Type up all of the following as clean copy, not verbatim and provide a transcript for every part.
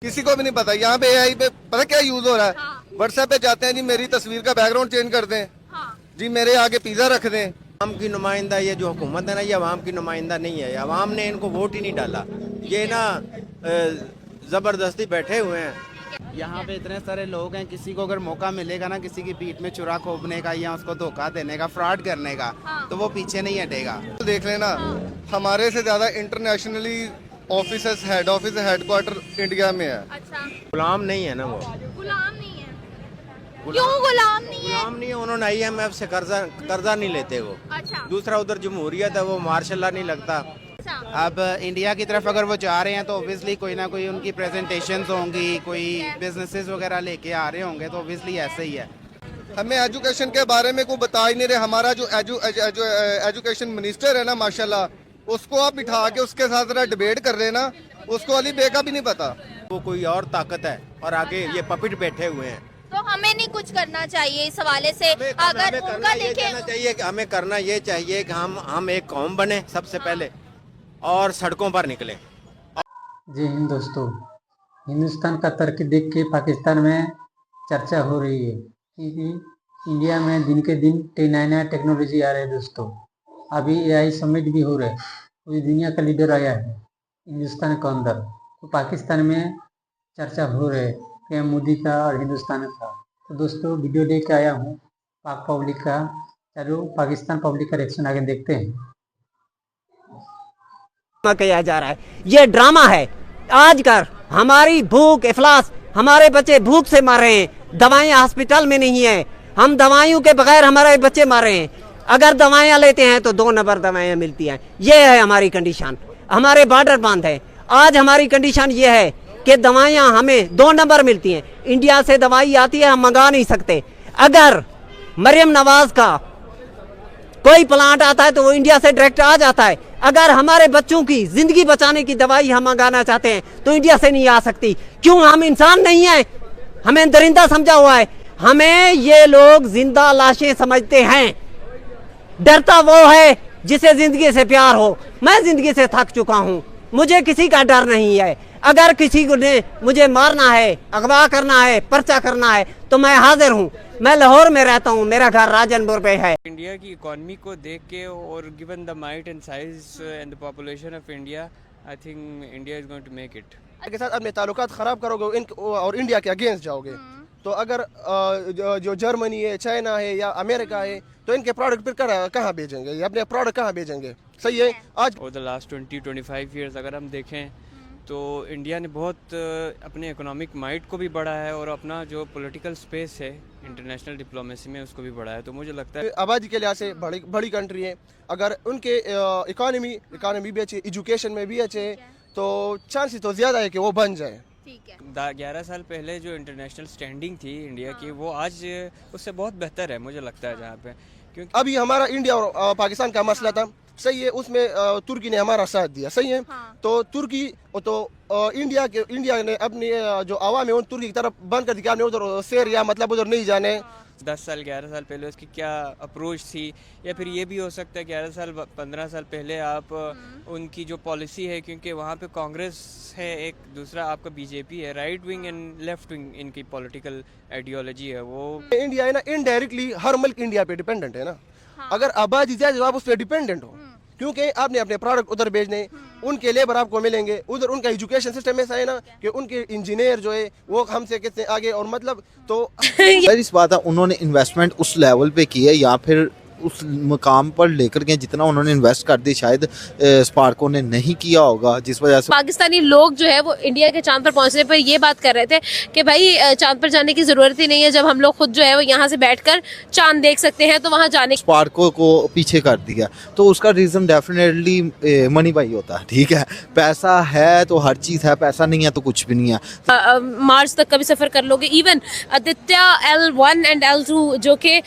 किसी को भी नहीं पता। यहाँ पे एआई पे पता क्या यूज हो रहा है। व्हाट्सएप पे जाते हैं जी, मेरी तस्वीर का बैकग्राउंड चेंज कर दें, जी मेरे आगे पिज्जा रख दें। आवाम की नुमाइंदा ये जो हुकूमत है ना, ये आवाम की नुमाइंदा नहीं है। आवाम ने इनको वोट ही नहीं डाला, ये ना जबरदस्ती बैठे हुए हैं। यहाँ पे इतने सारे लोग हैं, किसी को अगर मौका मिलेगा ना किसी की पीठ में चुरा खोपने का या उसको धोखा देने का, फ्रॉड करने का, तो वो पीछे नहीं हटेगा। देख लेना, हमारे से ज्यादा internationally office head office headquarter India में है। अच्छा, गुलाम नहीं है ना वो, गुलाम नहीं है। क्यों गुलाम नहीं है? गुलाम नहीं है। उन्होंने IMF से कर्जा नहीं लेते वो। अच्छा, दूसरा उधर जमहूरियत है, वो मार्शल नहीं लगता। अच्छा, अब इंडिया की तरफ अगर वो जा रहे हैं तो ऑब्वियसली कोई ना कोई उनकी प्रेजेंटेशंस होंगी, कोई बिजनेसेस वगैरह लेके आ रहे होंगे, तो ऑब्वियसली ऐसे ही है। हमें एजुकेशन के बारे में कोई बता ही नहीं रहे। हमारा जो एजुकेशन मिनिस्टर है ना, माशाल्लाह, उसको आप बिठा के उसके साथ जरा डिबेट कर रहे ना, उसको अली बे का भी नहीं पता। वो कोई और ताकत है और आगे ये पपिट बैठे हुए हैं। तो हमें नहीं कुछ करना चाहिए इस हवाले से? अगर उनका ये कहना देखें, चाहिए कि हमें करना ये चाहिए कि हम एक कौम बने सबसे पहले और सड़कों पर निकले। जय हिंद दोस्तों। हिंदुस्तान का तरक्की देख के पाकिस्तान में चर्चा हो रही है कि इंडिया में दिन के दिन नया टेक्नोलॉजी आ रहा है दोस्तों। अभी AI समिट भी हो रहा है, पूरी दुनिया का लीडर आया है हिंदुस्तान के अंदर। तो पाकिस्तान में चर्चा हो रहा है कि मोदी का और हिंदुस्तान का। तो दोस्तों वीडियो लेके आया हूँ पाक पब्लिक का। चलो पाकिस्तान पब्लिक का रिएक्शन आगे देखते हैं। किया जा रहा है, ये ड्रामा है। आज कर हमारी भूख इफलास, हमारे बच्चे भूख से मर रहे हैं, दवाइयाँ हॉस्पिटल में नहीं है, हम दवाइयों के बगैर हमारे बच्चे मर रहे हैं। अगर दवाइयाँ लेते हैं तो 2 नंबर दवाइयाँ मिलती हैं। ये है हमारी कंडीशन। हमारे बॉर्डर बंद है। आज हमारी कंडीशन ये है कि दवाइयाँ हमें 2 नंबर मिलती हैं। इंडिया से दवाई आती है, हम मंगा नहीं सकते। अगर मरियम नवाज का कोई प्लांट आता है तो वो इंडिया से डायरेक्ट आ जाता है। अगर हमारे बच्चों की जिंदगी बचाने की दवाई हम मंगाना चाहते हैं तो इंडिया से नहीं आ सकती। क्यों? हम इंसान नहीं हैं, हमें दरिंदा समझा हुआ है। हमें ये लोग जिंदा लाशें समझते हैं। डरता वो है जिसे जिंदगी से प्यार हो। मैं जिंदगी से थक चुका हूँ, मुझे किसी का डर नहीं है। अगर किसी को ने मुझे मारना है, अगवा करना है, पर्चा करना है तो मैं हाजिर हूँ। मैं लाहौर में रहता हूँ, मेरा घर राजनपुर पे है। इंडिया की इकॉनमी को देख के और given the might and size and the population of India, I think India is going to make it. के साथ अपने ताल्लुकात ख़राब करोगे और इंडिया के अगेंस्ट जाओगे, तो अगर जो जर्मनी है, चाइना है या अमेरिका है, तो इनके प्रोडक्ट फिर कहाँ भेजेंगे? ये अपने प्रोडक्ट कहाँ भेजेंगे? सही है। आज ओवर द लास्ट 20-25 ईयर्स अगर हम देखें तो इंडिया ने बहुत अपने इकोनॉमिक माइट को भी बढ़ा है और अपना जो पॉलिटिकल स्पेस है इंटरनेशनल डिप्लोमेसी में उसको भी बढ़ा है। तो मुझे लगता है आबादी के लिहाज से बड़ी कंट्री है। अगर उनके इकोनॉमी भी अच्छी, एजुकेशन में भी अच्छे, तो चांसेस तो ज़्यादा है कि वो बन जाए। ठीक है। 11 साल पहले जो इंटरनेशनल स्टैंडिंग थी इंडिया की, वो आज उससे बहुत बेहतर है मुझे लगता है। जहाँ पे क्योंकि अभी हमारा इंडिया और पाकिस्तान का मसला था, सही है, उसमें तुर्की ने हमारा साथ दिया, सही है। तो तुर्की तो इंडिया ने अपनी जो आवाम है उन तुर्की की तरफ बंद कर दिया, उधर शेर या मतलब उधर नहीं जाने। 10 साल 11 साल पहले उसकी क्या अप्रोच थी, या फिर ये भी हो सकता है 11 साल 15 साल पहले आप उनकी जो पॉलिसी है, क्योंकि वहाँ पे कांग्रेस है, एक दूसरा आपका बीजेपी है, right wing and left wing इनकी पॉलिटिकल आइडियोलॉजी है। वो इंडिया है ना, इनडायरेक्टली हर मुल्क इंडिया पे डिपेंडेंट है ना। अगर आबादी ज्यादा तो आप उस पर डिपेंडेंट हो, क्योंकि आपने अपने प्रोडक्ट उधर भेजने, उनके लेबर आपको मिलेंगे उधर। उनका एजुकेशन सिस्टम ऐसा है ना कि उनके इंजीनियर जो है वो हमसे कितने आगे, और मतलब तो इस बात है उन्होंने इन्वेस्टमेंट उस लेवल पे की है या फिर उस मुकाम पर लेकर गए जितना उन्होंने इन्वेस्ट कर दी शायद स्पार्को ने नहीं किया होगा, जिस वजह से पाकिस्तानी लोग जो है वो इंडिया के चांद पर पहुंचने पर ये बात कर रहे थे कि भाई चांद पर जाने की जरूरत ही नहीं है, जब हम लोग खुद जो है वो यहाँ से बैठकर चांद देख सकते हैं, तो वहाँ जाने स्पार्को को पीछे कर दिया। तो उसका रीज़न डेफिनेटली मनी भाई होता है। ठीक है, पैसा है तो हर चीज़ है, पैसा नहीं है तो कुछ भी नहीं है। मार्च तक का भी सफर कर लोगे। Even Aditya L1 and L2 जो कि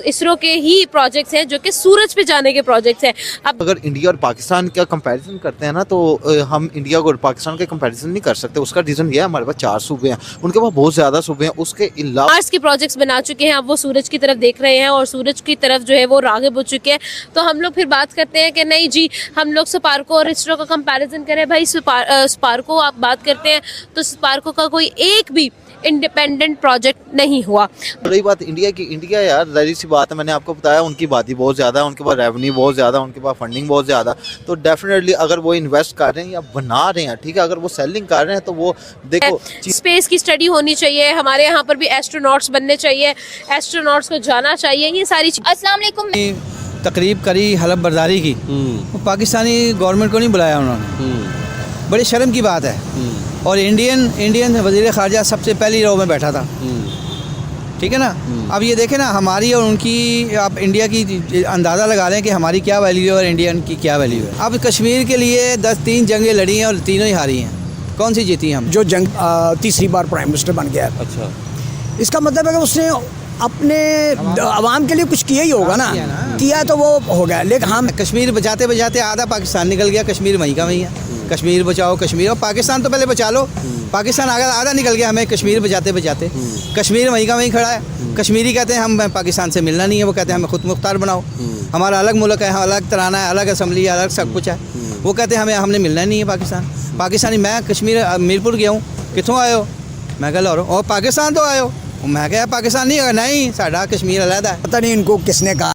इसरो के ही प्रोजेक्ट्स हैं जो कि सूरज पे जाने के प्रोजेक्ट्स हैं। अब अगर इंडिया और पाकिस्तान का कंपैरिजन करते हैं ना तो हम इंडिया को और पाकिस्तान का कंपैरिजन नहीं कर सकते। उसका रीज़न ये है हमारे पास 4 सूबे हैं, उनके पास बहुत ज़्यादा सूबे हैं। उसके अलावा मार्स के प्रोजेक्ट्स बना चुके हैं, अब वो सूरज की तरफ देख रहे हैं और सूरज की तरफ जो है वो राग़िब हो चुके हैं। तो हम लोग फिर बात करते हैं कि नहीं जी, हम लोग स्पार्को और इसरो का कंपैरिजन करें। भाई स्पार्को आप बात करते हैं तो स्पार्को का कोई एक भी इंडिपेंडेंट प्रोजेक्ट नहीं हुआ। रही बात इंडिया की, इंडिया यार जाहिर सी बात है, मैंने आपको बताया उनकी आबादी बहुत ज़्यादा है, उनके पास रेवेन्यू बहुत ज़्यादा, उनके पास फंडिंग बहुत ज़्यादा। तो डेफिनेटली अगर वो इन्वेस्ट कर रहे हैं या बना रहे हैं, ठीक है, अगर वो सेलिंग कर रहे हैं तो वो देखो स्पेस की स्टडी होनी चाहिए, हमारे यहाँ पर भी एस्ट्रोनॉट्स बनने चाहिए, एस्ट्रोनॉट्स को जाना चाहिए, ये सारी चीज़। अस्सलाम वालेकुम। तकरीब करी हलफ बर्दारी की, वो पाकिस्तानी गवर्नमेंट को नहीं बुलाया उन्होंने, बड़ी शर्म की बात है। और इंडियन वज़ीर ख़ारजा सबसे पहली रो में बैठा था, ठीक है ना। अब ये देखें ना, हमारी और उनकी, आप इंडिया की अंदाज़ा लगा लें कि हमारी क्या वैल्यू है और इंडियन की क्या वैल्यू है। अब कश्मीर के लिए 3 जंगें लड़ी हैं और तीनों ही हारी हैं। कौन सी जीती हम? जो जंग तीसरी बार प्राइम मिनिस्टर बन गया है। अच्छा, इसका मतलब है कि उसने अपने आवाम के लिए कुछ किया ही होगा ना, किया तो वो हो गया। लेकिन हम कश्मीर बचाते बचाते आधा पाकिस्तान निकल गया, कश्मीर वहीं का वहीं है। कश्मीर बचाओ कश्मीर, और पाकिस्तान तो पहले बचा लो, पाकिस्तान आधा निकल गया हमें कश्मीर बचाते बचाते। कश्मीर वहीं का वहीं खड़ा है। कश्मीरी कहते हैं हम पाकिस्तान से मिलना नहीं है, वो कहते हैं हमें खुद मुख्तार बनाओ, हमारा अलग मुल्क है, अलग तराना है, अलग असम्बली है, अलग सब कुछ है। वो कहते हैं हमने मिलना नहीं है पाकिस्तान। पाकिस्तानी, मैं कश्मीर मीरपुर गया हूँ, कितों आए हो? मैं कह लाहौर। और पाकिस्तान तो आए हो? मैं क्या पाकिस्तान नहीं, नहीं साड़ा कश्मीर अलग है। पता नहीं इनको किसने कहा।